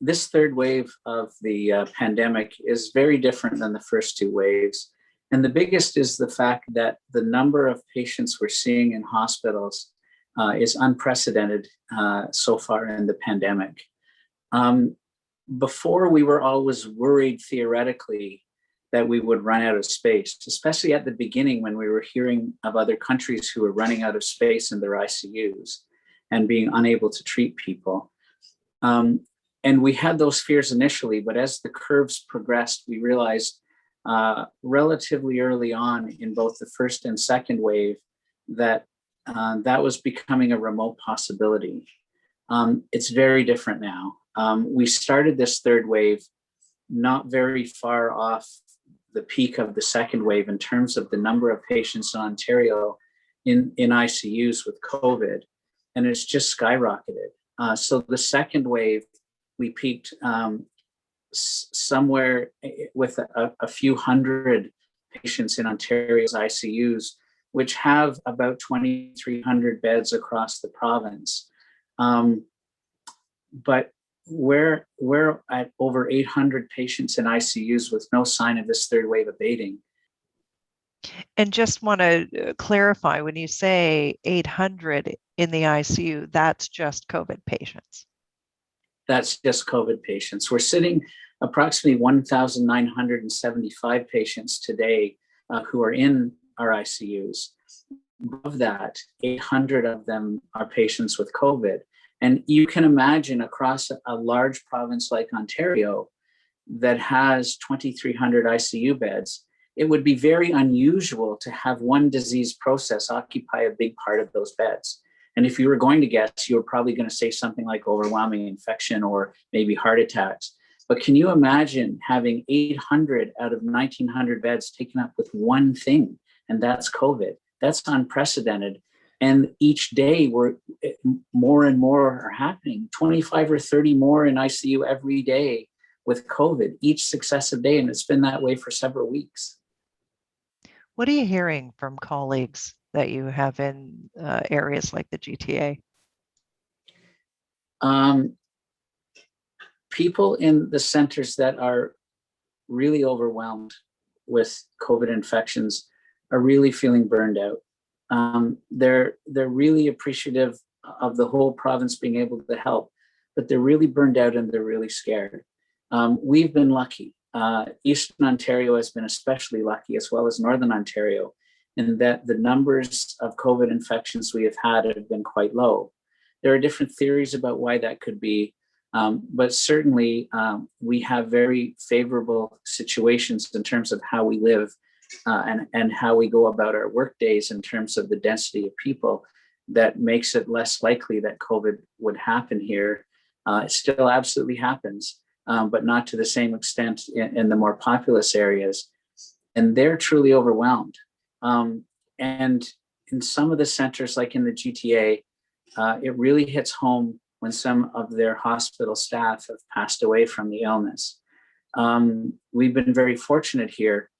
this third wave of the pandemic is very different than the first two waves. And the biggest is the fact that the number of patients we're seeing in hospitals is unprecedented so far in the pandemic. Before, we were always worried theoretically that we would run out of space, especially at the beginning when we were hearing of other countries who were running out of space in their ICUs and being unable to treat people. And we had those fears initially, but as the curves progressed, we realized relatively early on in both the first and second wave that that was becoming a remote possibility. It's very different now. We started this third wave not very far off the peak of the second wave in terms of the number of patients in Ontario in ICUs with COVID, and it's just skyrocketed. So the second wave, we peaked somewhere with a few hundred patients in Ontario's ICUs, which have about 2,300 beds across the province. But we're at over 800 patients in ICUs with no sign of this third wave abating. And just want to clarify, when you say 800 in the ICU, that's just COVID patients? That's just COVID patients. We're sitting approximately 1,975 patients today who are in our ICUs. Of that, 800 of them are patients with COVID. And you can imagine across a large province like Ontario that has 2,300 ICU beds, it would be very unusual to have one disease process occupy a big part of those beds. And if you were going to guess, you were probably going to say something like overwhelming infection or maybe heart attacks. But can you imagine having 800 out of 1,900 beds taken up with one thing, and that's COVID? That's unprecedented. And each day, more and more are happening, 25 or 30 more in ICU every day with COVID, each successive day. And it's been that way for several weeks. What are you hearing from colleagues that you have in areas like the GTA? People in the centers that are really overwhelmed with COVID infections are really feeling burned out. They're really appreciative of the whole province being able to help, but they're really burned out and they're really scared. We've been lucky. Eastern Ontario has been especially lucky, as well as Northern Ontario, in that the numbers of COVID infections we have been quite low. There are different theories about why that could be, but certainly we have very favorable situations in terms of how we live and how we go about our work days in terms of the density of people that makes it less likely that COVID would happen here. It still absolutely happens, but not to the same extent in the more populous areas. And they're truly overwhelmed. And in some of the centers, like in the GTA, it really hits home when some of their hospital staff have passed away from the illness. We've been very fortunate here,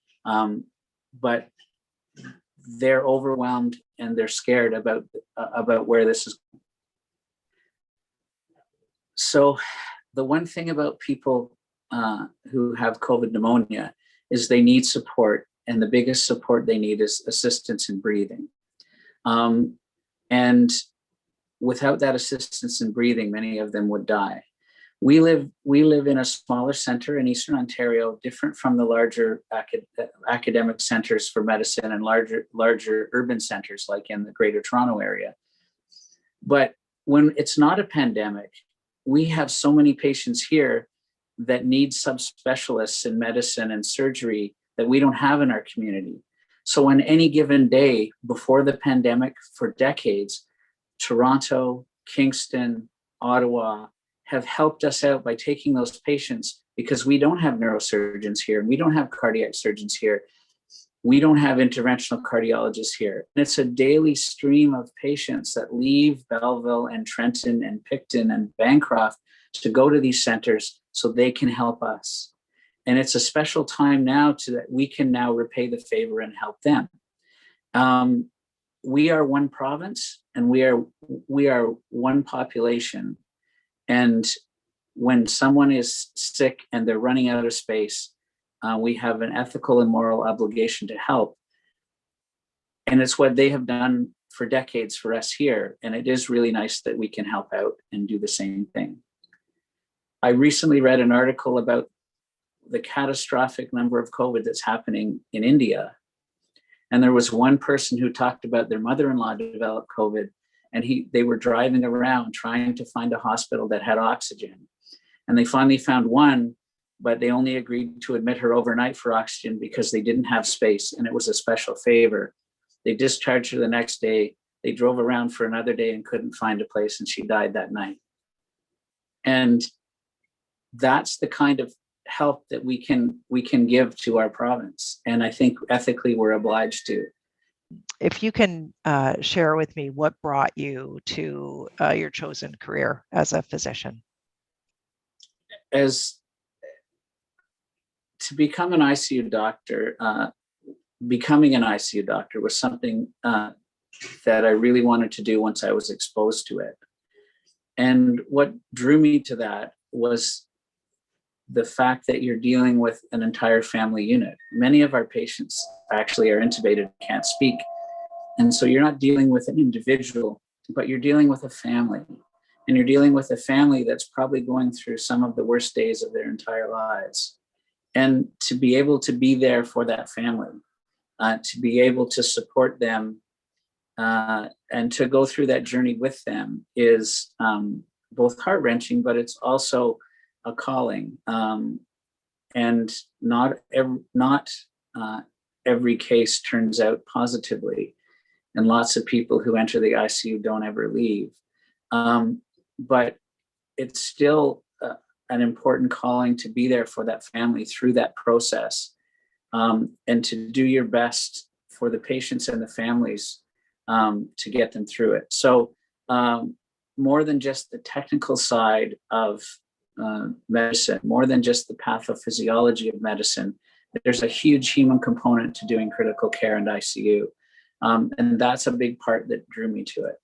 but they're overwhelmed and they're scared about where this is. So the one thing about people who have COVID pneumonia is they need support, and the biggest support they need is assistance in breathing. And without that assistance in breathing, many of them would die. We live in a smaller center in Eastern Ontario, different from the larger academic centers for medicine and larger urban centers like in the Greater Toronto area. But when it's not a pandemic, we have so many patients here that need subspecialists in medicine and surgery that we don't have in our community. So on any given day before the pandemic, for decades, Toronto, Kingston, Ottawa have helped us out by taking those patients, because we don't have neurosurgeons here, and we don't have cardiac surgeons here. We don't have interventional cardiologists here. And it's a daily stream of patients that leave Belleville and Trenton and Picton and Bancroft to go to these centers so they can help us. And it's a special time now that we can now repay the favor and help them. We are one province and we are one population. And when someone is sick and they're running out of space, we have an ethical and moral obligation to help. And it's what they have done for decades for us here. And it is really nice that we can help out and do the same thing. I recently read an article about the catastrophic number of COVID that's happening in India. And there was one person who talked about their mother-in-law developed COVID, and they were driving around trying to find a hospital that had oxygen. And they finally found one, but they only agreed to admit her overnight for oxygen because they didn't have space, and it was a special favor. They discharged her the next day. They drove around for another day and couldn't find a place, and she died that night. And that's the kind of help that we can give to our province. And I think ethically we're obliged to. If you can share with me what brought you to your chosen career as a physician. As to become an ICU doctor, becoming an ICU doctor was something that I really wanted to do once I was exposed to it. And what drew me to that was the fact that you're dealing with an entire family unit. Many of our patients actually are intubated, can't speak. And so you're not dealing with an individual, but you're dealing with a family. And you're dealing with a family that's probably going through some of the worst days of their entire lives. And to be able to be there for that family, to be able to support them, and to go through that journey with them is both heart-wrenching, but it's also a calling. And not every case turns out positively. And lots of people who enter the ICU don't ever leave. But it's still an important calling to be there for that family through that process, and to do your best for the patients and the families to get them through it. So more than just the technical side of medicine, more than just the pathophysiology of medicine, there's a huge human component to doing critical care and ICU. And that's a big part that drew me to it.